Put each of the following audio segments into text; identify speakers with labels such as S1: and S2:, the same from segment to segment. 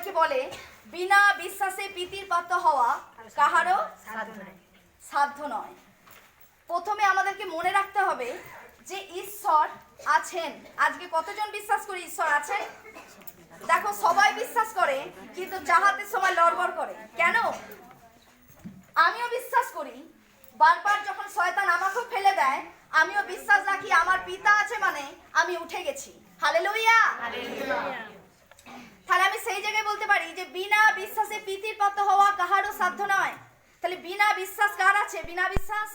S1: আমাদেরকে বলে বিনা বিশ্বাসে প্রীতির পাত্র হওয়া কাহারও সাধ্য নয়। প্রথমে আমাদেরকে মনে রাখতে হবে যে ঈশ্বর আছেন। আজকে কতজন বিশ্বাস করি ঈশ্বর আছেন? দেখো, সবাই বিশ্বাস করে কিন্তু চাহাতের সময় লড়বড় করে। কেন? আমিও বিশ্বাস করি, বারবার যখন শয়তান আমাকেও ফেলে দেয়, আমিও বিশ্বাস রাখি আমার পিতা আছে মানে আমি উঠে গেছি। হালেলুয়া। তাহলে আমি সেই জায়গায় বলতে পারি যে বিনা বিশ্বাসে প্রীতির পাত্র হওয়া কাহারও সাধ্য নয়। তাহলে বিনা বিশ্বাস কার আছে? বিনা বিশ্বাস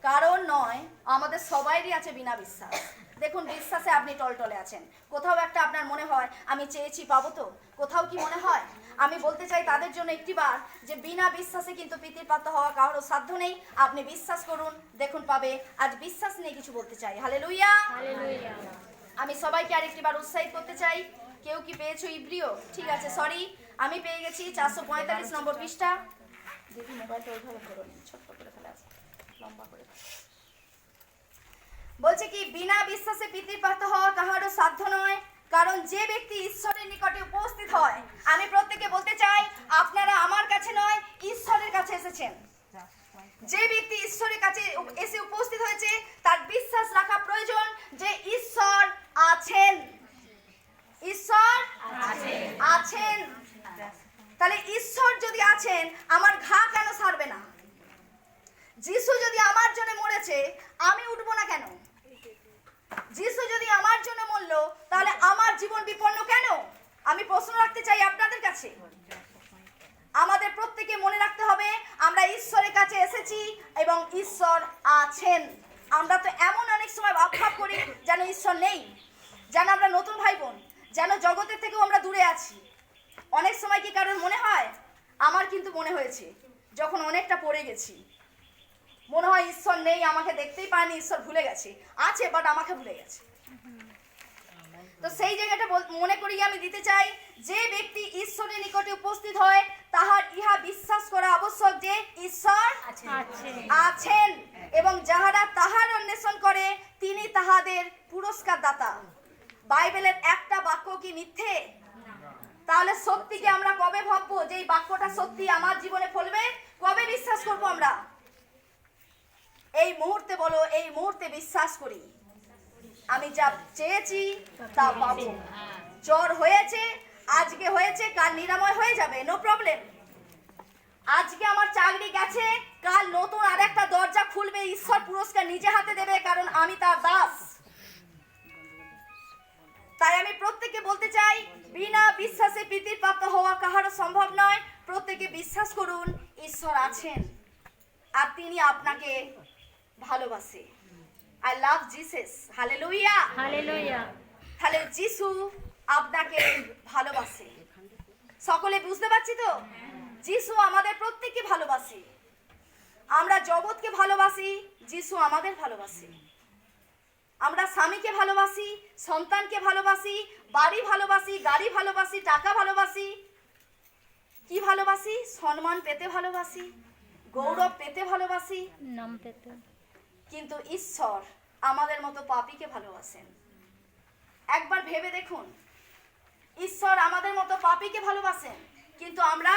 S1: কারণ নয়, আমাদের সবাইরই আছে বিনা বিশ্বাস। দেখুন, বিশ্বাসে আপনি টলটলে আছেন। কোথাও একটা আপনার মনে হয় আমি চেয়েছি পাবো তো? কোথাও কি মনে হয়? আমি বলতে চাই তাদের জন্য একটিবার যে বিনা বিশ্বাসে কিন্তু প্রীতির পাত্র হওয়া কারোর সাধ্য নেই। আপনি বিশ্বাস করুন, দেখুন পাবে। আজ বিশ্বাস নিয়ে কিছু বলতে চাই। হালেলুয়া। আমি সবাইকে আরেকটিবার উৎসাহিত করতে চাই। কেউ কি পেয়েছো ইব্রিয়? ঠিক আছে, সরি, আমি পেয়ে গেছি 445 নম্বর পৃষ্ঠা। দিদি মোবাইলটা ওইভাবে ধরো, ছোট্ট করে ফেলে আছে, লম্বা করে। বলছে কি, বিনা বিশ্বাসে প্রীতির পাত্র হওয়া কাহারও সাধ্য নয়, কারণ যে ব্যক্তি ঈশ্বরের নিকটে উপস্থিত হয়। আমি প্রত্যেককে বলতে চাই, আপনারা আমার কাছে নয়, ঈশ্বরের কাছে এসেছেন। যে ব্যক্তি ঈশ্বরের কাছে এসে উপস্থিত হয়েছে তার বিশ্বাস রাখা প্রয়োজন যে ঈশ্বর আছেন। ঈশ্বর আছেন। তাহলে ঈশ্বর যদি আছেন, আমার ঘা কেন সারবে না? যিশু যদি আমার জন্য মরেছে, আমি উঠবো না কেন? যিশু যদি আমার জন্য মরল, তাহলে আমার জীবন বিপন্ন কেন? আমি প্রশ্ন রাখতে চাই আপনাদের কাছে। আমাদের প্রত্যেকে মনে রাখতে হবে আমরা ঈশ্বরের কাছে এসেছি এবং ঈশ্বর আছেন। আমরা তো এমন অনেক সময় ভাব করি যেন ঈশ্বর নেই, যেন আমরা নতুন ভাই বোন, যেন জগতের থেকেও আমরা দূরে আছি। অনেক সময় কি কারোর মনে হয়? আমার কিন্তু মনে হয়েছে, যখন অনেকটা পড়ে গেছি, মনে হয় ঈশ্বর নেই, আমাকে দেখতেই পায়নি, ঈশ্বর ভুলে গেছে। আছে, বাট আমাকে ভুলে গেছে। তো সেই জায়গাটা মনে করিয়ে আমি দিতে চাই, যে ব্যক্তি ঈশ্বরের নিকটে উপস্থিত হয় তাহার ইহা বিশ্বাস করা আবশ্যক যে ঈশ্বর আছেন এবং যাহারা তাহার অন্বেষণ করে তিনি তাহাদের পুরস্কার দাতা। বাইবেলের একটা বাক্য কি মিথ্যে? তাহলে সত্যিকে আমরা কবে ভাববো যে এই বাক্যটা সত্যি আমার জীবনে ফলবে? কবে বিশ্বাস করবো আমরা? এই মুহূর্তে বলো, এই মুহূর্তে বিশ্বাস করি আমি যা চেয়েছি তা পাবো। জ্বর হয়েছে, আজকে হয়েছে, কাল নিরাময় হয়ে যাবে, নো প্রবলেম। আজকে আমার চাকরি গেছে, কাল নতুন আরেকটা দরজা খুলবে, ঈশ্বর পুরস্কার নিজে হাতে দেবে, কারণ আমি তার দাস। তাই আমি প্রত্যেককে বলতে চাই, বিনা বিশ্বাসে প্রীতির পাত্র হওয়া কাহারও সম্ভব নয়। প্রত্যেকে বিশ্বাস করুন ঈশ্বর আছেন আর তিনি আপনাকে ভালোবাসে। I love Jesus. Hallelujah.
S2: Hallelujah.
S1: তাহলে যিশু আপনাকে ভালোবাসে। সকলে বুঝতে পারছি তো? যিশু আমাদের প্রত্যেককে ভালোবাসে। আমরা জগৎকে ভালোবাসি, যিশু আমাদের ভালোবাসে। আমরা স্বামীকে ভালোবাসি, সন্তানকে ভালোবাসি, বাড়ি ভালোবাসি, গাড়ি ভালোবাসি, টাকা ভালোবাসি। কি ভালোবাসি? সম্মান পেতে ভালোবাসি, গৌরব পেতে ভালোবাসি,
S2: নাম পেতে।
S1: কিন্তু ঈশ্বর আমাদের মতো পাপীকে ভালোবাসেন। একবার ভেবে দেখুন, ঈশ্বর আমাদের মতো পাপীকে ভালোবাসেন, কিন্তু আমরা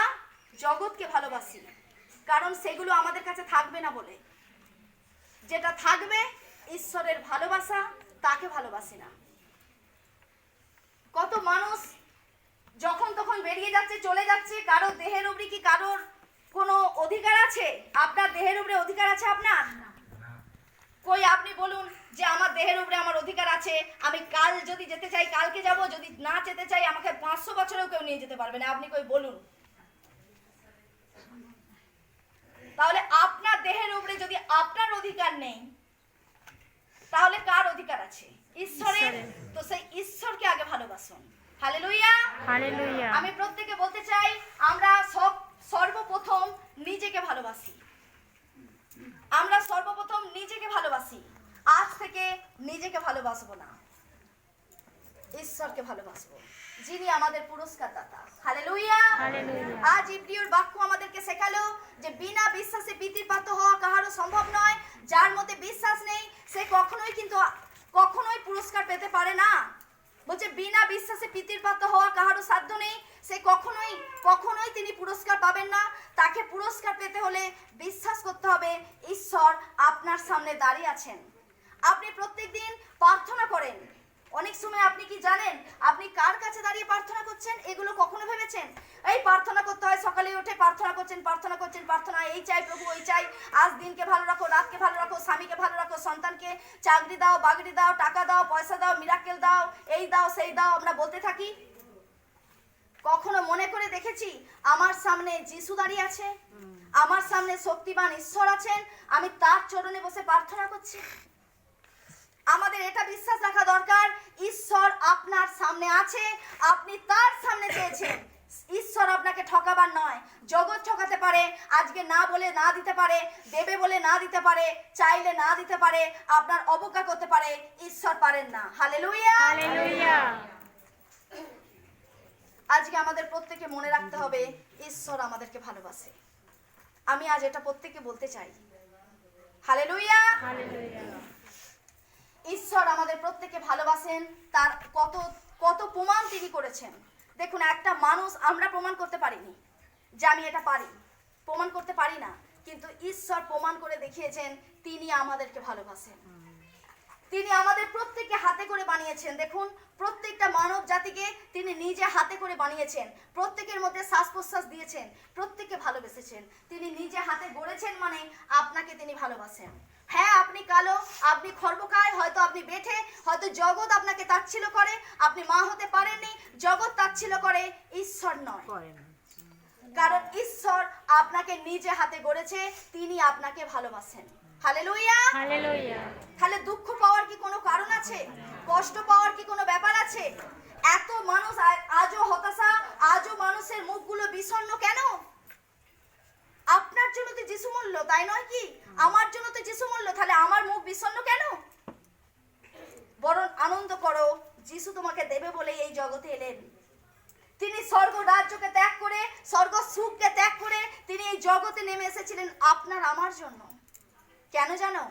S1: জগৎকে ভালোবাসি, কারণ সেগুলো আমাদের কাছে থাকবে না বলে। যেটা থাকবে ঈশ্বরের ভালোবাসা, তাকে ভালোবাসি না। কত মানুষ যখন তখন বেরিয়ে যাচ্ছে, চলে যাচ্ছে। কারোর দেহের উপরে কি কারোর কোনো অধিকার আছে? আপনার দেহের উপরে অধিকার আছে আপনার? কই আপনি বলুন যে আমার দেহের উপরে আমার অধিকার আছে, আমি কাল যদি যেতে চাই কালকে যাব, যদি না যেতে চাই আমাকে 500 বছরেও কেউ নিয়ে যেতে পারবে না। আপনি কই বলুন। তাহলে আপনার দেহের উপরে যদি আপনার অধিকার নেই, তাহলে কার অধিকার আছে? ঈশ্বরের। তো সেই ঈশ্বরকে আগে ভালোবাসুন। হালেলুয়া।
S2: হালেলুয়া।
S1: আমি প্রত্যেককে বলতে চাই, আমরা সর্বপ্রথম নিজেকে ভালোবাসি। আমরা সর্বপ্রথম নিজেকে ভালোবাসি। আজ থেকে নিজেকে ভালোবাসবো না, ঈশ্বরকে ভালোবাসবো, যিনি আমাদের পুরস্কার দাতা। হালেলুয়া। আজ ইব্রিয়র বাক্য আমাদেরকে শেখালো যে বিনা বিশ্বাসে প্রীতির পাত্র হওয়া কাহারও সম্ভব নয়। যার মধ্যে বিশ্বাস নেই সে কখনোই পুরস্কার পেতে পারে না। বলছে বিনা বিশ্বাসে প্রীতির পাত্র হওয়া কাহারও সাধ্য নেই, সে কখনোই কখনোই তিনি পুরস্কার পাবেন না। তাকে পুরস্কার পেতে হলে বিশ্বাস করতে হবে ঈশ্বর আপনার সামনে দাঁড়িয়ে আছেন। আপনি প্রত্যেকদিন প্রার্থনা করেন, অনেক সময় আপনি কি জানেন আপনি কার কাছে দাঁড়িয়ে প্রার্থনা করছেন? এগুলো কখনো ভেবেছেন? এই প্রার্থনা করতে হয়, সকালে উঠে প্রার্থনা করছেন, প্রার্থনা, এই চাই প্রভু, ওই চাই, আজ দিনকে ভালো রাখো, রাতকে ভালো রাখো, স্বামীকে ভালো রাখো, সন্তানকে চাকরি দাও, বাগড়ি দাও, টাকা দাও, পয়সা দাও, মিরাকেল দাও, এই দাও সেই দাও, আমরা বলতে থাকি। কখনো মনে করে দেখেছি আমার সামনে যিশু দাঁড়িয়ে আছে, আমার সামনে শক্তিমান ঈশ্বর আছেন, আমি তার চরণে বসে প্রার্থনা করছি? আমাদের এটা বিশ্বাস রাখা দরকার, ঈশ্বর আপনার সামনে আছে, আপনি তার সামনে চেয়েছেন। ঈশ্বর আপনাকে ঠকাবার নয়। জগৎ ঠকাতে পারে, আজকে না বলে না দিতে পারে, দেবে বলে না দিতে পারে, চাইলে না দিতে পারে, আপনার অবজ্ঞা করতে পারে, ঈশ্বর পারেন না। Hallelujah,
S2: hallelujah.
S1: আজকে আমাদের প্রত্যেকে মনে রাখতে হবে ঈশ্বর আমাদেরকে ভালোবাসে। আমি আজ এটা প্রত্যেককে বলতে চাই। Hallelujah,
S2: hallelujah.
S1: ঈশ্বর আমাদের প্রত্যেককে ভালোবাসেন, তার কত কত প্রমাণ তিনি করেছেন। দেখুন, একটা মানুষ আমরা প্রমাণ করতে পারিনি যে আমি এটা পারি, প্রমাণ করতে পারি না, কিন্তু ঈশ্বর প্রমাণ করে দেখিয়েছেন তিনি আমাদেরকে ভালোবাসেন। তিনি আমাদের প্রত্যেককে হাতে করে বানিয়েছেন। দেখুন, প্রত্যেকটা মানব জাতিকে তিনি নিজে হাতে করে বানিয়েছেন, প্রত্যেকের মধ্যে শ্বাস প্রশ্বাস দিয়েছেন, প্রত্যেককে ভালোবেসেছেন। তিনি নিজে হাতে গড়েছেন, মানে আপনাকে তিনি ভালোবাসেন। হ্যাঁ, আপনি কালো, আপনি খর্বকায়, হয়তো আপনি বেঠে, হয়তো জগৎ আপনাকে তাচ্ছিল্য করে, আপনি মা হতে পারেননি, জগৎ তাচ্ছিল্য করে, ঈশ্বর নয়। কারণ ঈশ্বর আপনাকে নিজে হাতে গড়েছে, তিনি আপনাকে ভালোবাসেন। Hallelujah,
S2: hallelujah.
S1: তাহলে দুঃখ পাওয়ার কি কোনো কারণ আছে? কষ্ট পাওয়ার কি কোনো ব্যাপার আছে? এত মানুষ আজও হতাশা, আজও মানুষের মুখগুলো বিষণ্ণ কেন? আপনার জন্য তো যিশু মরল, তাই নয় কি? আমার জন্য তো যিশু মরল, তাহলে আমার মুখ বিষণ্ণ কেন? বরং আনন্দ করো, যিশু তোমাকে দেবে বলে এই জগতে এলেন। তিনি স্বর্গ রাজ্যকে ত্যাগ করে, স্বর্গ সুখকে ত্যাগ করে তিনি এই জগতে নেমে এসেছিলেন আপনার আমার জন্য। কেন জানো?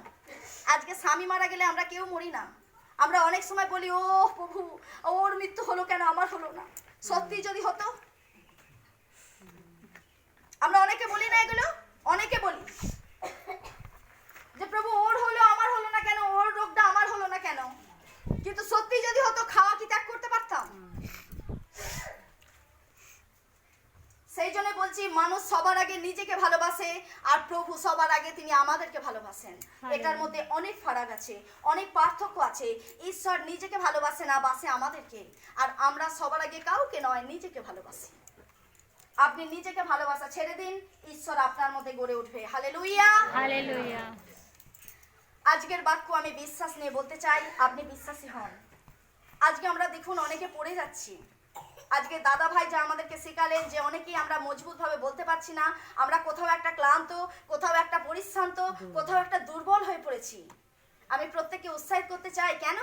S1: আজকে স্বামী মারা গেলে আমরা কেউ মরি না। আমরা অনেক সময় বলি, ও প্রভু, ওর মৃত্যু হলো কেন, আমার হলো না। সত্যি যদি হতো? আমরা অনেকে বলি না এগুলো? অনেকে বলি যে প্রভু ওর হলো, আমার হলো না কেন, ওর রোগটা আমার হলো না কেন। কিন্তু সত্যি যদি হতো, খাওয়া কি ত্যাগ করতে পারতাম? সেই জন্য বলছি, মানুষ সবার আগে নিজেকে ভালোবাসে, আর প্রভু সবার আগে তিনি আমাদেরকে ভালোবাসেন। এটার মধ্যে অনেক ফারাক আছে, অনেক পার্থক্য আছে। ঈশ্বর নিজেকে ভালোবাসে না, বাসে আমাদেরকে। আর আমরা সবার আগে কাউকে নয়, নিজেকে ভালোবাসি। আপনি নিজেকে ভালোবাসা ছেড়ে দিন, ঈশ্বর আপনার মধ্যে গড়ে উঠবে। Hallelujah,
S2: hallelujah.
S1: আজকের বাক্য আমি বিশ্বাস নিয়ে বলতে চাই, আপনি বিশ্বাসী হন। আজকে আমরা দেখুন অনেকে পড়ে যাচ্ছি। আজকে দাদা ভাই যা আমাদেরকে শেখালেন যে অনেকেই আমরা মজবুতভাবে বলতে পারছি না, আমরা কোথাও একটা ক্লান্ত, কোথাও একটা পরিশ্রান্ত, কোথাও একটা দুর্বল হয়ে পড়েছি। আমি প্রত্যেককে উৎসাহিত করতে চাই, কেন?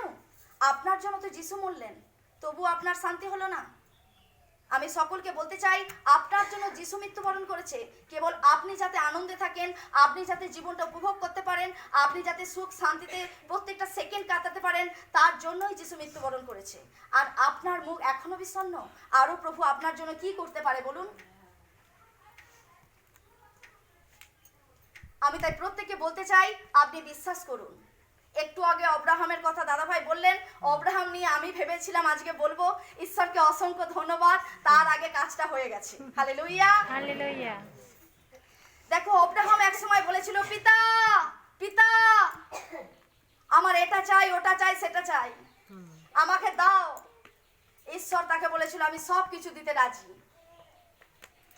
S1: আপনার জন্য তো যিশু মরলেন, তবু আপনার শান্তি হলো না। আমি সকলকে বলতে চাই, আপনার জন্য যিশু মৃত্যুবরণ করেছে, কেবল আপনি যাতে আনন্দে থাকেন, আপনি যাতে জীবনটা উপভোগ করতে পারেন, আপনি যাতে সুখ শান্তিতে প্রত্যেকটা সেকেন্ড কাটাতে পারেন, তার জন্যই যিশু মৃত্যুবরণ করেছে। আর আপনার মুখ এখনো বিষণ্ণ, আরো প্রভু আপনার জন্য কি করতে পারে বলুন? আমি তাই প্রত্যেককে বলতে চাই, আপনি বিশ্বাস করুন। একটু আগে অব্রাহামের কথা দাদাভাই বললেন, অব্রাহাম নিয়ে আমি ভেবেছিলাম আজকে বলবো, ঈশ্বরকে অসংখ্য ধন্যবাদ, তার আগে কাজটা হয়ে গেছে। Hallelujah,
S2: hallelujah.
S1: দেখো, অব্রাহাম এক সময় বলেছিল, পিতা পিতা, আমার এটা চাই, ওটা চাই, সেটা চাই, আমাকে দাও। ঈশ্বর তাকে বলেছিল, আমি সব কিছু দিতে রাজি।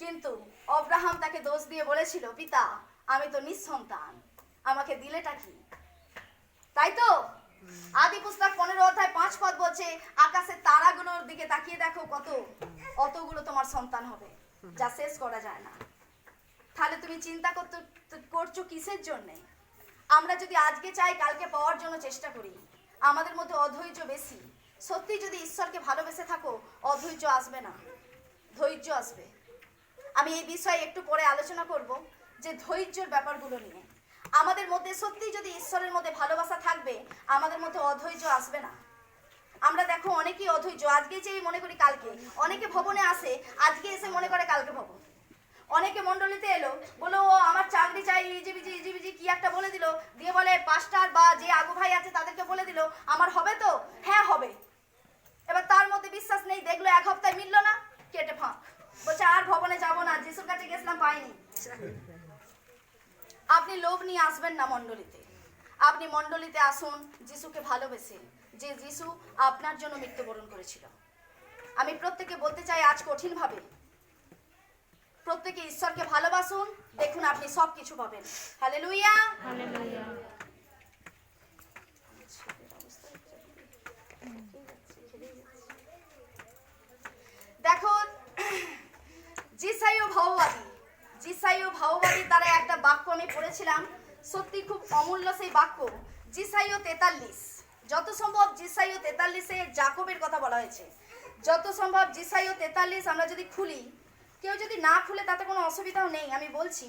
S1: কিন্তু অব্রাহাম তাকে দোষ দিয়ে বলেছিল, পিতা, আমি তো নিঃসন্তান, আমাকে দিলেটা কি? তাই তো আদি পুস্তক 15 অধ্যায় 5 পদ বলছে, আকাশের তারাগুলোর দিকে তাকিয়ে দেখো, অতগুলো তোমার সন্তান হবে, যা শেষ করা যায় না। তাহলে তুমি চিন্তা করছো কিসের জন্যে? আমরা যদি আজকে চাই কালকে পাওয়ার জন্য চেষ্টা করি, আমাদের মধ্যে অধৈর্য বেশি। সত্যি যদি ঈশ্বরকে ভালোবেসে থাকো, অধৈর্য আসবে না, ধৈর্য আসবে। আমি এই বিষয়ে একটু পরে আলোচনা করব যে ধৈর্যের ব্যাপারগুলো নিয়ে। আমাদের মধ্যে সত্যি যদি ঈশ্বরের মধ্যে ভালোবাসা থাকবে, আমাদের মধ্যে অধৈর্য আসবে না। আমরা দেখো অনেকেই অধৈর্য, আজকে চেয়ে মনে করি কালকে। অনেকে ভবনে আসে, আজকে এসে মনে করে কালকে ভবন। অনেকে মণ্ডলীতে এলো, বলো ও আমার চাকরি চাই, ইজিবিজি কি একটা বলে দিল, দিয়ে বলে পাস্টার বা যে আগু ভাই আছে তাদেরকে বলে দিল আমার হবে তো, হ্যাঁ হবে। এবার তার মধ্যে বিশ্বাস নেই, দেখলো এক হপ্তায় মিললো না, কেটে ফাঁক, বলছে আর ভবনে যাবো না, যিশুর কাছে গেছিলাম পাইনি। আপনি লোভ নিয়ে আসবেন না মণ্ডলীতে, আপনি মণ্ডলীতে আসুন যিশুকে ভালোবেসে, যে যিশু আপনার জন্য মৃত্যুবরণ করেছিল। আমি প্রত্যেককে বলতে চাই আজ কঠিনভাবে প্রত্যেকে ঈশ্বরকে ভালোবাসুন, দেখুন আপনি সব কিছু পাবেন। হালেলুয়া।
S2: হালেলুয়া।
S1: দেখো যিশাইও ভাওবাদী দ্বারা একটা বাক্য আমি পড়েছিলাম, সত্যি খুব অমূল্য সেই বাক্য। যিশাইও 43, যত সম্ভব যিশাইও 43-এ যাকবের কথা বলা হয়েছে। যত সম্ভব যিশাইও 43 আমরা যদি খুলি, কেউ যদি না খুলে তাতে কোনো অসুবিধাও নেই, আমি বলছি।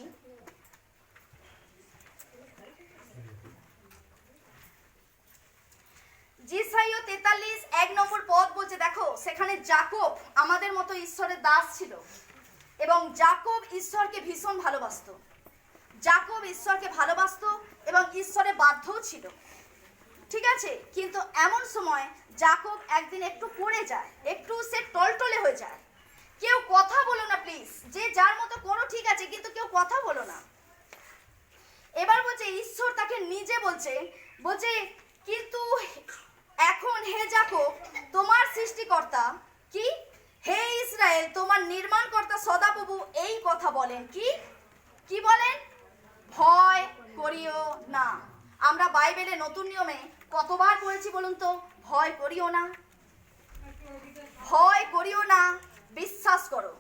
S1: যিশাইও 43 1 নম্বর পদ বলছে, দেখো সেখানে যাকব আমাদের মতো ঈশ্বরের দাস ছিল এবং যাকব ঈশ্বরকে ভীষণ ভালোবাসতো। যাকব ঈশ্বরকে ভালোবাসতো এবং ঈশ্বরে বাধ্যও ছিল, ঠিক আছে। কিন্তু এমন সময় যাকব একদিন একটু পড়ে যায়, একটু সে টলটলে হয়ে যায়। কেউ কথা বলো না প্লিজ, যে যার মতো করো ঠিক আছে, কিন্তু কেউ কথা বলো না। এবার বলছে ঈশ্বর তাকে নিজে বলছে কিন্তু এখন হে যাকব তোমার সৃষ্টিকর্তা কি, হে ইসরায়েল তোমার নির্মাণকর্তা সদাপ্রভু এই কথা বলেন, কি বলেন, ভয় করিও না। আমরা বাইবেলে নতুন নিয়মে কতবার পড়েছি বলুন তো, ভয় করিও না, ভয় করিও না, বিশ্বাস করো,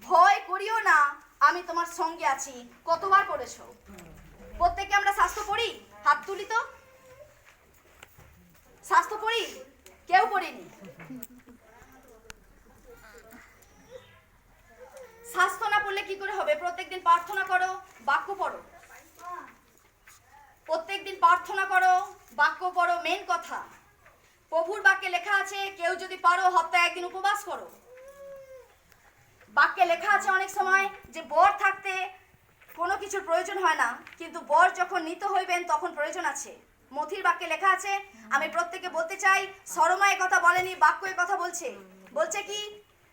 S1: ভয় করিও না, আমি তোমার সঙ্গে আছি। কতবার পড়েছো? প্রত্যেকে আমরা শাস্ত্র পড়ি, হাত তুলি তো। শাস্ত্র পড়ি? কেউ পড়িনি। শাস্ত্র না পড়লে কি করে হবে? প্রত্যেকদিন প্রার্থনা করো, বাক্য পড়ো, প্রত্যেকদিন প্রার্থনা করো, বাক্য পড়ো। মেন কথা, প্রভুর বাক্যে লেখা আছে কেউ যদি পারো সপ্তাহে একদিন উপবাস করো। বাক্যে লেখা আছে অনেক সময় যে বর থাকতে কোনো কিছুর প্রয়োজন হয় না, কিন্তু বর যখন নিতে হইবেন তখন প্রয়োজন আছে। মথির বাক্যে লেখা আছে। আমি প্রত্যেককে বলতে চাই, শরমা এ কথা বলেনি, বাক্য এ কথা বলছে কি,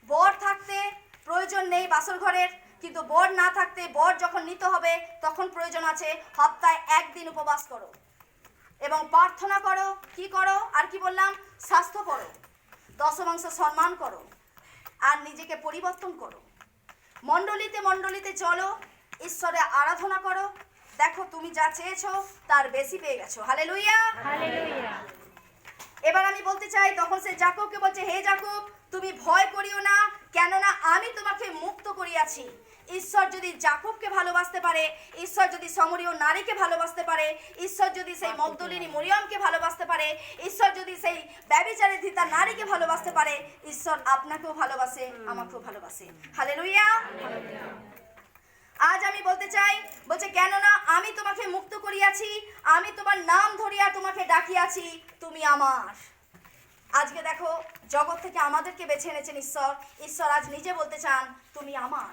S1: বর থাকতে প্রয়োজন নেই বাসর ঘরের, কিন্তু বর না থাকতে বর যখন নিতে হবে তখন প্রয়োজন আছে। সপ্তাহে একদিন উপবাস করো এবং প্রার্থনা করো। কি করো? আর কি বললাম? স্বাস্থ্য পড়ো, দশমাংশ সম্মান করো আর নিজেকে পরিবর্তন করো। মণ্ডলীতে চলো, ঈশ্বরের আরাধনা করো। দেখো তুমি যা চেয়েছো তার বেশি পেয়ে গেছো। হালেলুয়া।
S2: হালেলুয়া।
S1: এবার আমি বলতে চাই, তখন সে যাকবকে বলছে, হে যাকব তুমি ভয় করিও না, কেননা আমি তোমাকে মুক্ত করিয়াছি। ঈশ্বর যদি যাকবকে ভালোবাসতে পারে, ঈশ্বর যদি সমরীয় নারীকে ভালোবাসতে পারে, ঈশ্বর যদি সেই মগদলিনী মরিয়মকে ভালোবাসতে পারে, ঈশ্বর যদি সেই ব্যভিচারী ধৃতা নারীকে ভালোবাসতে পারে, ঈশ্বর আপনাকেও ভালোবাসে, আমাকেও ভালোবাসে। হালেলুয়া। আজ আমি বলতে চাই, বলছে কেননা আমি তোমাকে মুক্ত করিয়াছি, আমি তোমার নাম ধরিয়া তোমাকে ডাকিয়াছি, তুমি আমার। আজকে দেখো জগৎ থেকে আমাদেরকে বেছে এনেছেন ঈশ্বর আজ নিজে বলতে চান তুমি আমার।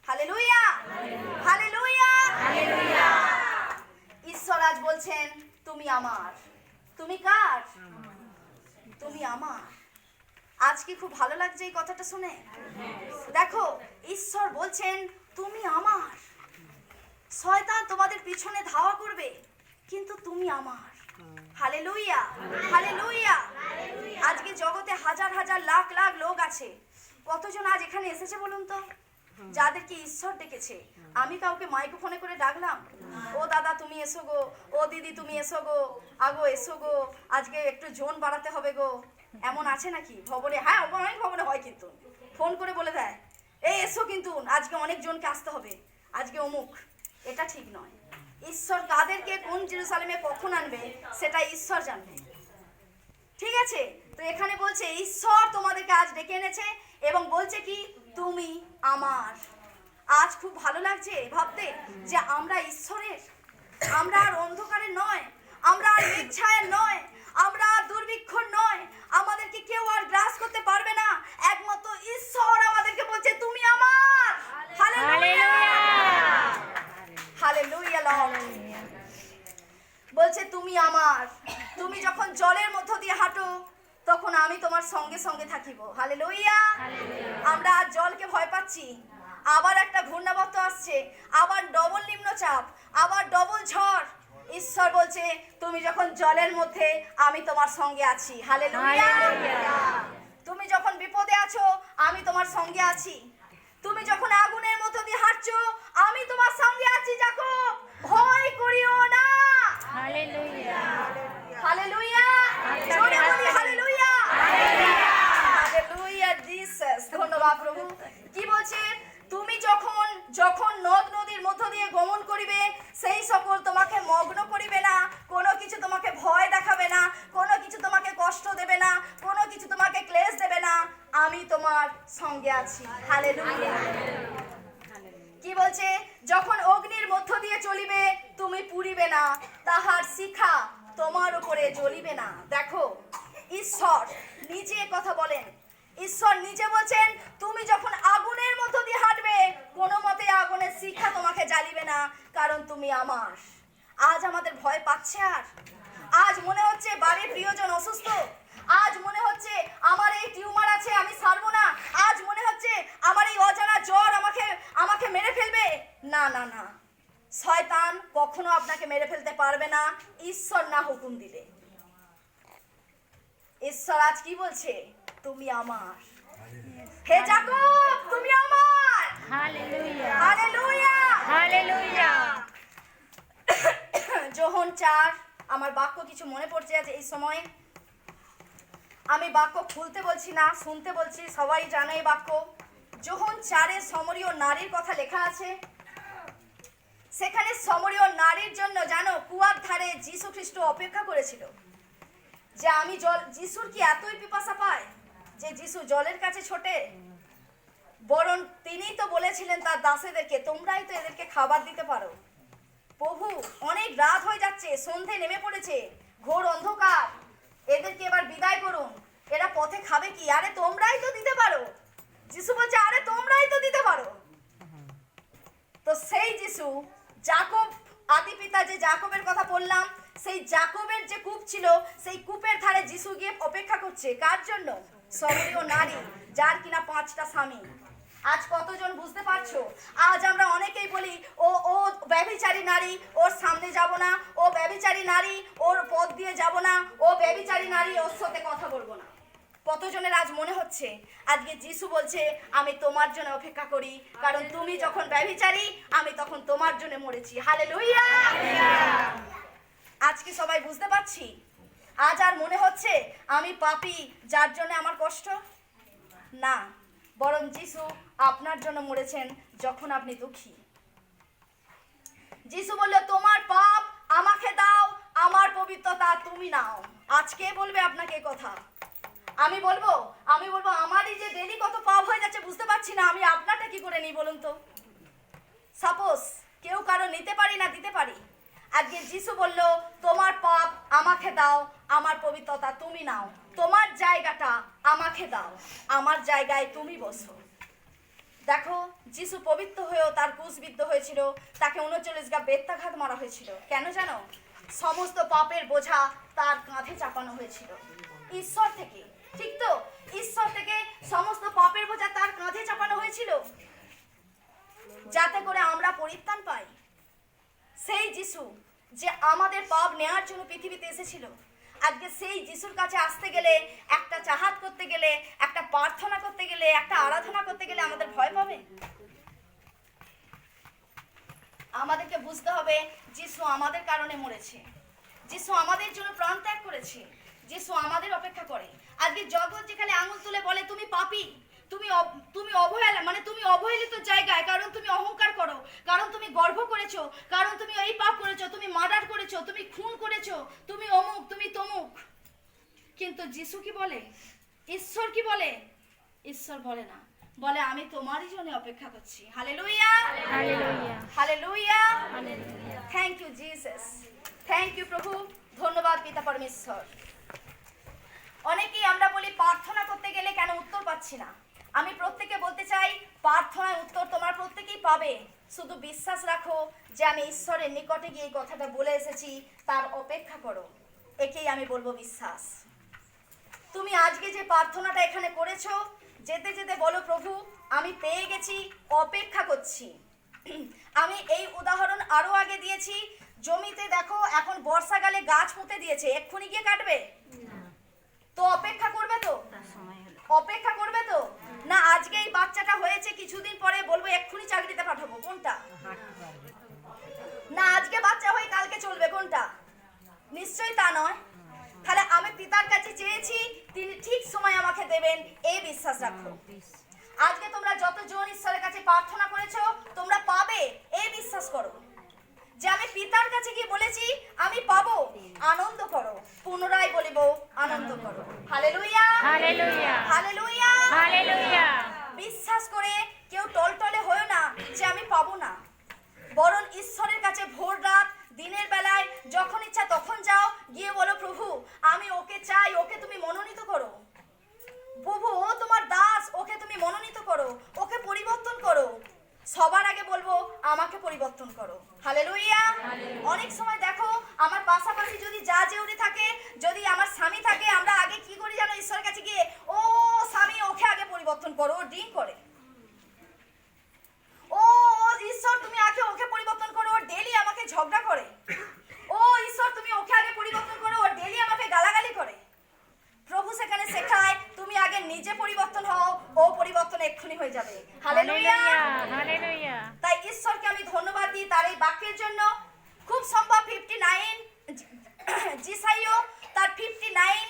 S1: Hallelujah, hallelujah, hallelujah. ঈশ্বর আজ বলছেন তুমি আমার। তুমি কার? তুমি আমার। আজ কি খুব ভালো লাগছে এই কথাটা শুনে? দেখো ঈশ্বর বলছেন তুমি আমার। শয়তান তোমাদের পিছনে ধাওয়া করবে, কিন্তু তুমি আমার। Hallelujah, hallelujah. আজকে জগতে হাজার হাজার লাখ লাখ লোক আছে, কতজন আজ এখানে এসেছে বলুন তো, যাদেরকে ঈশ্বর ডেকেছে। আমি কাউকে মাইক্রোফোনে করে ডাকলাম, ও দাদা তুমি এসো গো, ও দিদি তুমি এসো গো, আগো এসো গো, আজকে একটু জোন বাড়াতে হবে গো, এমন আছে নাকি ভবনে? হ্যাঁ, অনেক ভবনে হয়, কিন্তু ফোন করে বলে দেয় এই এসো, কিন্তু আজকে অনেক জনকে আসতে হবে, আজকে অমুক। এটা ঠিক নয়। ঈশ্বর কাদেরকে কোন জেরুজালেমে কখন আনবে সেটা ঈশ্বর জানবে, ঠিক আছে? তো এখানে বলছে ঈশ্বর তোমাদেরকে আজ ডেকে এনেছে এবং বলছে কি তুমি আমার। আজ খুব ভালো লাগছে ভাবতে যে আমরা ঈশ্বরের, আমরা আর অন্ধকারের নয়, আমরা আর ছায়ার নয়, আমরা আর দুর্ভিক্ষর নয়, তখন আমি তোমার সঙ্গে সঙ্গে থাকিব। হালেলুয়া। আমরা আজ জলকে ভয় পাচ্ছি, আবার একটা ঘূর্ণাবর্ত আসছে, আবার ডবল নিম্নচাপ, আবার ডবল ঝড়। ঈশ্বর বলছে তুমি যখন জলের মধ্যে আমি তোমার সঙ্গে আছি। হালেলুয়া। তুমি যখন বিপদে আছো আমি তোমার সঙ্গে আছি। তুমি যখন আগুনের মধ্য দিয়ে হাঁটছো আমি তোমার সঙ্গে আছি। যাকব, ভয় করিও না।
S2: হালেলুয়া।
S1: হালেলুয়া। জোরে বলি হালেলুয়া। Hallelujah Jesus. ধন্যবাদ প্রভু। কি বলছে? তুমি যখন নদ নদীর মধ্য দিয়ে গমন করিবে সেই সকল তোমাকে মগ্ন করিবে না, কোনো কিছু তোমাকে ভয় দেখাবে না, কোনো কিছু তোমাকে কষ্ট দেবে না, কোনো কিছু তোমাকে ক্লেশ দেবে না। আমি তোমার সঙ্গে আছি। হালেলুয়া। কি বলছে? যখন অগ্নির মধ্য দিয়ে চলিবে তুমি পুড়িবে না, তাহার শিখা তোমার উপরে জ্বলিবে না। দেখো, ঈশ্বর নিজে কথা বলেন। ঈশ্বর নিজে বলছেন তুমি যখন আগুনের মধ্য দিয়ে হাঁটবে কোনো মতে আগুনের শিখা তোমাকে জ্বালিবে না, কারণ তুমি আমার। আজ আমাদের ভয় পাচ্ছে, আর আজ মনে হচ্ছে বাড়ির প্রিয়জন অসুস্থ, আজ মনে হচ্ছে আমার এই টিউমার আছে আমি ছাড়বো না, আজ মনে হচ্ছে আমার এই অজানা জ্বর আমাকে মেরে ফেলবে। না না না, শয়তান কখনো আপনাকে মেরে ফেলতে পারবে না, ঈশ্বর না হুকুম দিলে। ঈশ্বর আজ কি বলছে? তুমি আমার। হে যাকব, তুমি আমার।
S2: হালেলুয়া।
S1: হালেলুয়া।
S2: হালেলুয়া।
S1: যোহন 4, আমার বাক্য কিছু মনে পড়ছে আজ এই সময়। আমি বাক্য খুলতে বলছি না, শুনতে বলছি, সবাই জানে এই বাক্য। যোহন 4-এ সমরীয় নারীর কথা লেখা আছে। সেখানে সমরীয় নারীর জন্য জানো কুয়ার ধারে যীশু খ্রিস্ট অপেক্ষা করেছিল যে আমি যিশুর কি এতই পিপাসা পায় যে যিশু জলের কাছে ছোটে? বরং তিনিই তো বলেছিলেন তার দাসেদেরকে তোমরাই তো এদেরকে খাবার দিতে পারো। প্রভু, অনেক রাত হয়ে যাচ্ছে, সন্ধে নেমে পড়েছে, ঘোর অন্ধকার, এদেরকে এবার বিদায় করুন, এরা পথে খাবে কি? আরে তোমরাই তো দিতে পারো। যিশু বলছে আরে তোমরাই তো দিতে পারো। তো সেই যিশু যাকব, আদি পিতা যে যাকবের কথা বললাম, সেই যাকবের যে কূপ ছিল সেই কূপের ধারে যিশু গিয়ে অপেক্ষা করছে। কার জন্য? সমরীয় নারী, যার কিনা 5টা স্বামী। আজ কতজন বুঝতে পারছো? আজ আমরা অনেকেই বলি ও ব্যভিচারী নারী, ওর সামনে যাব না, ও ব্যভিচারী নারী, ওর পথ দিয়ে যাব না, ও ব্যভিচারী নারী, ওর সাথে কথা বলবো না। কতজনের আজ মনে হচ্ছে আজকে যিশু বলছে আমি তোমার জন্য অপেক্ষা করি, কারণ তুমি যখন ব্যভিচারী আমি তখন তোমার জন্য মরেছি। হালেলুয়া। আজকে সবাই বুঝতে পারছি? আজ আর মনে হচ্ছে আমি পাপী যার জন্য আমার কষ্ট? না, বরং যিশু আপনার জন্য মরেছেন যখন আপনি দুঃখী। যিশু বলল তোমার পাপ আমাকে দাও, আমার পবিত্রতা তুমি নাও। আজকে বলবে আপনাকে এই কথা? আমি বলবো আমারই যে ডেলি কত পাপ হয়ে যাচ্ছে বুঝতে পারছি না, আমি আপনারটা কি করে নিই বলুন তো? সাপোজ কেউ কারো নিতে পারি না, দিতে পারি। আজকে যিশু বলল তোমার পাপ আমাকে দাও, আমার পবিত্রতা তুমি নাও, তোমার জায়গাটা আমাকে দাও, আমার জায়গায় তুমি বসো। দেখো, যিশু পবিত্র হয়েও তার ক্রুশবিদ্ধ হয়েছিল, তাকে 39 গা বেত্রাঘাত মারা হয়েছিল। কেন জানো? সমস্ত পাপের বোঝা তার কাঁধে চাপানো হয়েছিল ঈশ্বর থেকে। ঠিক তো? ঈশ্বর থেকে সমস্ত পাপের বোঝা তার কাঁধে চাপানো হয়েছিল যাতে করে আমরা পরিত্রাণ পাই। সেই যিশু যে আমাদের পাপ নেওয়ার জন্য পৃথিবীতে এসেছিল, আজকে সেই যিশুর কাছে আসতে গেলে, একটা চাহাত করতে গেলে, একটা প্রার্থনা করতে গেলে, একটা আরাধনা করতে গেলে আমাদের ভয় পাবে? আমাদেরকে বুঝতে হবে যিশু আমাদের কারণে মরেছে, যিশু আমাদের জন্য প্রাণ ত্যাগ করেছে, যিশু আমাদের অপেক্ষা করে। আজকে জগৎ যেখানে আঙুল তুলে বলে তুমি পাপী, তুমি অবহেলা, মানে তুমি অবহেলিত জায়গায়, কারণ তুমি অহংকার করো, কারণ তুমি গর্ব করেছো, কারণ তুমি এই পাপ করেছো, তুমি মার্ডার করেছো, তুমি খুন করেছো, তুমি অমুক, তুমি তমুক। কিন্তু যিশু কি বলে? ঈশ্বর কি বলে? ঈশ্বর বলে না, বলে আমি তোমারই জন্য অপেক্ষা করছি। Hallelujah.
S2: Hallelujah.
S1: Hallelujah.
S2: Hallelujah.
S1: Thank you Jesus, thank you প্রভু, ধন্যবাদ পিতা পরমেশ্বর। অনেকেই আমরা বলি প্রার্থনা করতে গেলে কেন উত্তর পাচ্ছি না। আমি প্রত্যেককে বলতে চাই প্রার্থনার উত্তর তোমরা প্রত্যেকেই পাবে, শুধু বিশ্বাস রাখো যে আমি ঈশ্বরের নিকটে গিয়ে এই কথাটা বলে এসেছি, তার অপেক্ষা করো। একেই আমি বলবো বিশ্বাস। তুমি আজকে যে প্রার্থনাটা এখানে করেছো, যেতে যেতে বলো প্রভু আমি পেয়ে গেছি, অপেক্ষা করছি। আমি এই উদাহরণ আরো আগে দিয়েছি, জমিতে দেখো এখন বর্ষাকালে গাছ পুঁতে দিয়েছে, এক্ষুনি গিয়ে কাটবে? তো অপেক্ষা করবে তো? অপেক্ষা করবে তো? না আজকে এই বাচ্চাটা হয়েছে, কিছুদিন পরে বলবো এক্ষুনি চাকরিতে পাঠাবো, কোনটা? না আজকে বাচ্চা হয়ে কালকে চলবে, কোনটা? নিশ্চয়ই তা নয়। তাহলে আমি পিতার কাছে চেয়েছি, তিনি ঠিক সময় আমাকে দেবেন, এই বিশ্বাস রাখো। আজকে তোমরা যতজন ঈশ্বরের কাছে প্রার্থনা করেছো তোমরা পাবে, এই বিশ্বাস করো। যে আমি পিতার কাছে গিয়ে বলেছি আমি পাবো, আনন্দ করো। পুনরায় বলিব আনন্দ করো। Hallelujah,
S2: hallelujah,
S1: hallelujah,
S2: hallelujah.
S1: বিশ্বাস করে কেউ টলটলে হয়েও না যে আমি পাবো না, বরং ঈশ্বরের কাছে ভোর রাত দিনের বেলায় যখন ইচ্ছা তখন যাও, গিয়ে বলো প্রভু আমি ওকে চাই, ওকে তুমি মনোনীত করো। প্রভু ও তোমার দাস, ওকে তুমি মনোনীত করো, ওকে পরিবর্তন করো। সবার আগে বলবো আমাকে পরিবর্তন করো। হালেলুয়া। অনেক সময় দেখো আমার পাশাপাশি যদি যা যেউরি থাকে, যদি আমার স্বামী থাকে, আমরা আগে কি করি জানো? ঈশ্বরের কাছে গিয়ে ও স্বামী ওকে আগে পরিবর্তন করো, ও ড্রিঙ্ক করে। ও ঈশ্বর তুমি আগে ওকে পরিবর্তন করো, ও ডেলি আমাকে ঝগড়া করে। ও ঈশ্বর তুমি ওকে আগে পরিবর্তন করো, ও ডেলি আমাকে গালাগালি করে। প্রভু সেখানে শেখায় তুমি আগে নিজে পরিবর্তন হও, ও পরিবর্তন এক্ষুনি হয়ে যাবে। Hallelujah,
S2: hallelujah.
S1: তাই ঈশ্বরকে আমি ধন্যবাদ দিই তার এই বাক্যের জন্য। খুব সম্ভব 59 জিসাইও তার 59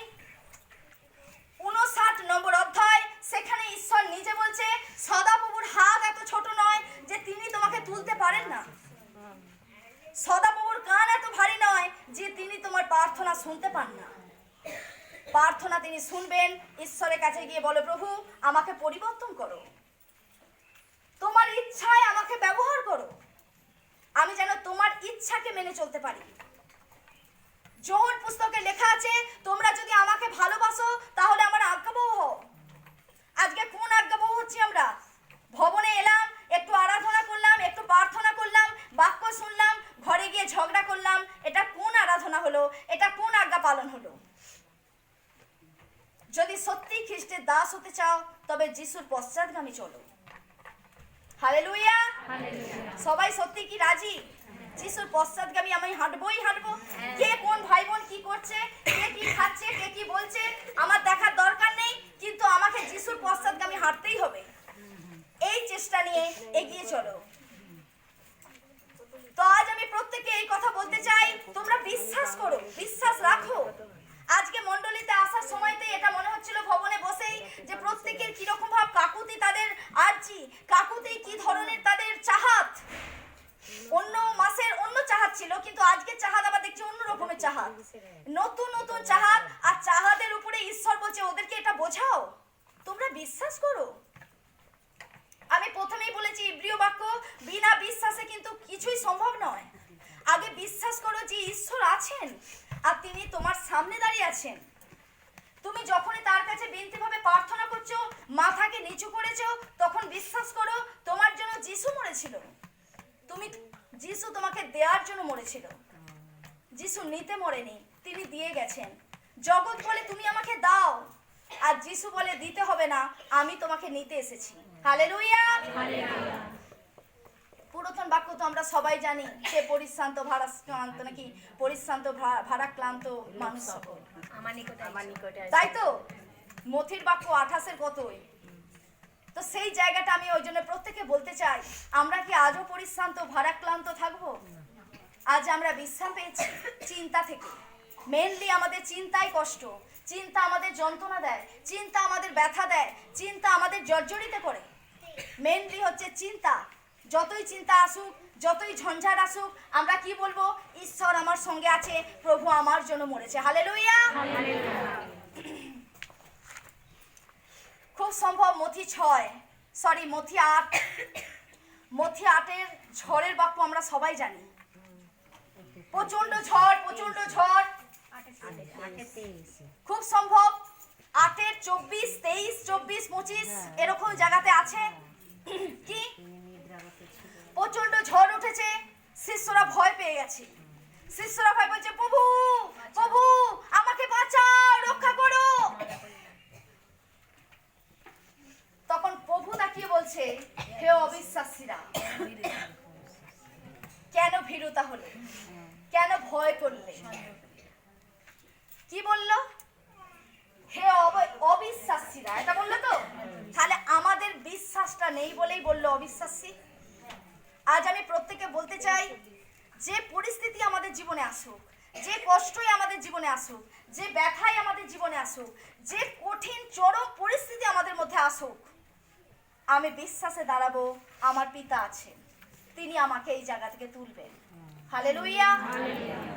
S1: নম্বর অধ্যায়, সেখানে ঈশ্বর নিজে বলছে সদাপ্রভুর হাত এত ছোট নয় যে তিনি তোমাকে তুলতে পারেন না, সদাপ্রভুর কান এত ভারী নয় যে তিনি তোমার প্রার্থনা শুনতে পান না। প্রার্থনা তিনি শুনবেন। ঈশ্বরের কাছে গিয়ে বলো প্রভু আমাকে পরিবর্তন করো, তোমার ইচ্ছায় আমাকে ব্যবহার করো, আমি যেন তোমার ইচ্ছাকে মেনে চলতে পারি। যোহন পুস্তকে লেখা আছে তোমরা যদি আমাকে ভালোবাসো তাহলে আমার আজ্ঞাবহ হও। আজকে কোন আজ্ঞাবহ হচ্ছি আমরা? ভবনে এলাম, একটু আরাধনা করলাম, একটু প্রার্থনা করলাম, বাক্য শুনলাম, ঘরে গিয়ে ঝগড়া করলাম, এটা কোন আরাধনা হলো? এটা কোন আজ্ঞা পালন হলো? যদি সত্যি খ্রিস্টের দাস হতে চাও তবে যিশুর পশ্চাৎগামী চলো। হালেলুয়া, সবাই সত্যি কি রাজি? যিশুর পশ্চাৎগামী আমি হাঁটবোই হাঁটবো। কে কোন ভাই বোন কি করছে, কে কি খাচ্ছে, কে কি বলছে আমার দেখার দরকার নেই, কিন্তু আমাকে যিশুর পশ্চাৎগামী হাঁটতেই হবে। এই চেষ্টা নিয়ে এগিয়ে চলো। তো আজ আমি প্রত্যেককে এই কথা বলতে চাই, তোমরা বিশ্বাস করো, বিশ্বাস রাখো। আজকে মণ্ডলীতে আসার সময়তে এটা মনে হচ্ছিল ভবনে বসেই যে প্রত্যেকের কিরকম ভাব কাকুতি, তাদের আর্জি কাকুতি, কি ধরনের তাদের চাহাত। অন্য মাসের অন্য চাহাত ছিল, কিন্তু আজকে চাহাত আবার দেখছি অন্য রকমের চাহাত, নতুন নতুন চাহাত। আর চাহাতের উপরে ঈশ্বর বলছে ওদেরকে এটা বোঝাও, তোমরা বিশ্বাস করো। আমি প্রথমেই বলেছি ইব্রিয় বাক্য, বিনা বিশ্বাসে কিন্তু কিছুই সম্ভব নয়। আগে বিশ্বাস করো যে ঈশ্বর আছেন আর তিনি তোমার সামনে দাঁড়িয়ে আছেন। তুমি যখনই তার কাছে বিনতিভাবে প্রার্থনা করছো, মাথাকে নিচু করেছো, তখন বিশ্বাস করো তোমার জন্য যিশু মরেছিল। যিশু তোমাকে দেওয়ার জন্য মরেছিল, যিশু নিতে মরেনি, তিনি দিয়ে গেছেন। জগৎ বলে তুমি আমাকে দাও, আর যিশু বলে দিতে হবে না, আমি তোমাকে নিতে এসেছি। হালেলুয়া। পুরাতন বাক্য তো আমরা সবাই জানি, সে পরিশ্রান্ত ভারাক্রান্ত নাকি পরিশ্রান্ত ভারাক্রান্ত মানুষ সকল আমার নিকটে, তাই তো? মথির বাক্য 28 কতই। তো সেই জায়গাটা আমি ওই জন্য প্রত্যেকে বলতে চাই, আমরা কি আজও পরিশ্রান্ত ভারাক্রান্ত থাকবো? আজ আমরা বিশ্রাম পেয়েছি চিন্তা থেকে। মেনলি আমাদের চিন্তাই কষ্ট, চিন্তা আমাদের যন্ত্রণা দেয়, চিন্তা আমাদের ব্যথা দেয়, চিন্তা আমাদের জর্জরিত করে। মেনলি হচ্ছে চিন্তা। যতই চিন্তা আসুক, যতই ঝঞ্ঝাট আসুক, আমরা কি বলবো? ঈশ্বর আমার সঙ্গে আছে, প্রভু আমার জন্য মরেছে। হালেলুয়া। খুব সম্ভব মথি 8 ঝড়ের বাক্য আমরা সবাই জানি। প্রচন্ড ঝড়, প্রচন্ড ঝড়। খুব সম্ভব 8-এর 24, 23, 24, 25 এরকম জায়গাতে আছে কি প্রচন্ড ঝড় উঠেছে। শিষ্যরা ভয় পেয়ে গেছে। শিষ্যরা ভয় বলছে প্রভু প্রভু আমাকে বাঁচাও, রক্ষা করো। অবিশ্বাসী? আজ আমি প্রত্যেককে বলতে চাই, যে পরিস্থিতি আমাদের জীবনে আসুক, যে কষ্টই আমাদের জীবনে আসুক, যে ব্যথাই আমাদের জীবনে আসুক, যে কঠিন চরম পরিস্থিতি আমাদের মধ্যে আসুক, আমি বিশ্বাসে দাঁড়াবো আমার পিতা আছেন, তিনি আমাকে এই জায়গা থেকে তুলবেন। হালেলুয়া।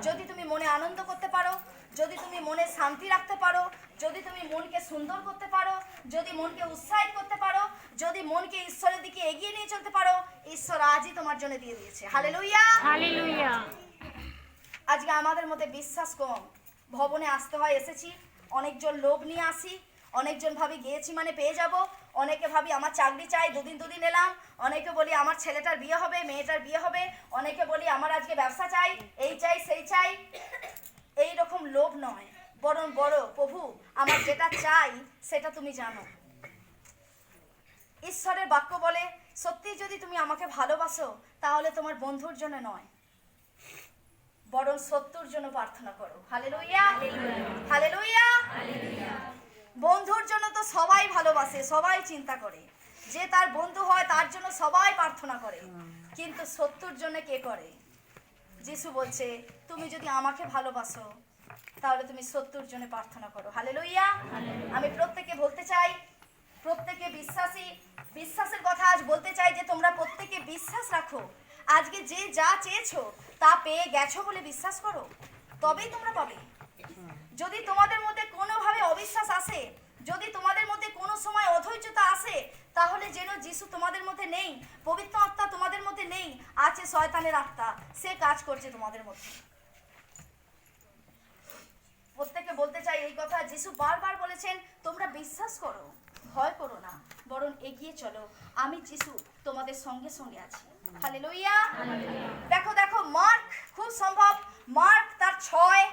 S1: যদি তুমি মনে আনন্দ করতে পারো, যদি তুমি মনে শান্তি রাখতে পারো, যদি তুমি মনকে সুন্দর করতে পারো, যদি মনকে উৎসাহিত করতে পারো, যদি মনকে ঈশ্বরের দিকে এগিয়ে নিয়ে চলতে পারো, ঈশ্বর আজই তোমার জন্য দিয়ে দিয়েছে। হালেলুয়া।
S2: হালেলুয়া।
S1: আজকে আমাদের মধ্যে বিশ্বাস কম। ভবনে আসতে হয়, এসেছি, অনেকজন লোভ নিয়ে আসি, অনেকজন ভাবি গিয়েছি মানে পেয়ে যাব, অনেকে ভাবি আমার চাকরি চাই, দুদিন এলাম, অনেকে বলি আমার ছেলেটার বিয়ে হবে, মেয়েটার বিয়ে হবে, অনেকে বলি আমার আজকে ব্যবসা চাই, এই চাই সেই চাই। এই রকম লোভ নয়, বরং বড় প্রভু আমার যেটা চাই সেটা তুমি জানো। ঈশ্বরের বাক্য বলে, সত্যি যদি তুমি আমাকে ভালোবাসো তাহলে তোমার বন্ধুর জন্য নয়, বরং শত্রুর জন্য প্রার্থনা করো। হালেলুয়া। হালেলুয়া। বন্ধুর জন্য তো সবাই ভালোবাসে, সবাই চিন্তা করে, যে তার বন্ধু হয় তার জন্য সবাই প্রার্থনা করে, কিন্তু শত্রুর জন্য কে করে? যিশু বলছে, তুমি যদি আমাকে ভালোবাসো তাহলে তুমি শত্রুর জন্য প্রার্থনা করো। হালেলুয়া। আমি প্রত্যেককে বলতে চাই, প্রত্যেকে বিশ্বাসী, বিশ্বাসের কথা আজ বলতে চাই যে তোমরা প্রত্যেকে বিশ্বাস রাখো। আজকে যে যা চেয়েছো তা পেয়ে গেছো বলে বিশ্বাস করো, তবেই তোমরা পাবে। যদি তোমাদের মধ্যে কোনোভাবে অবিশ্বাস আসে, যদি তোমাদের মধ্যে কোনো সময় অধৈর্যতা আসে, তাহলে যেন যিশু তোমাদের মধ্যে নেই, পবিত্র আত্মা তোমাদের মধ্যে নেই, আছে শয়তানের আত্মা, সে কাজ করছে তোমাদের মধ্যে। প্রত্যেককে বলতে চাই এই কথা, যিশু বারবার বলেছেন তোমরা বিশ্বাস করো, ভয় করো না, বরং এগিয়ে চলো, আমি যিশু তোমাদের সঙ্গে সঙ্গে আছি। হালেলুয়া। দেখো মার্ক, খুব সম্ভব মার্ক তার 6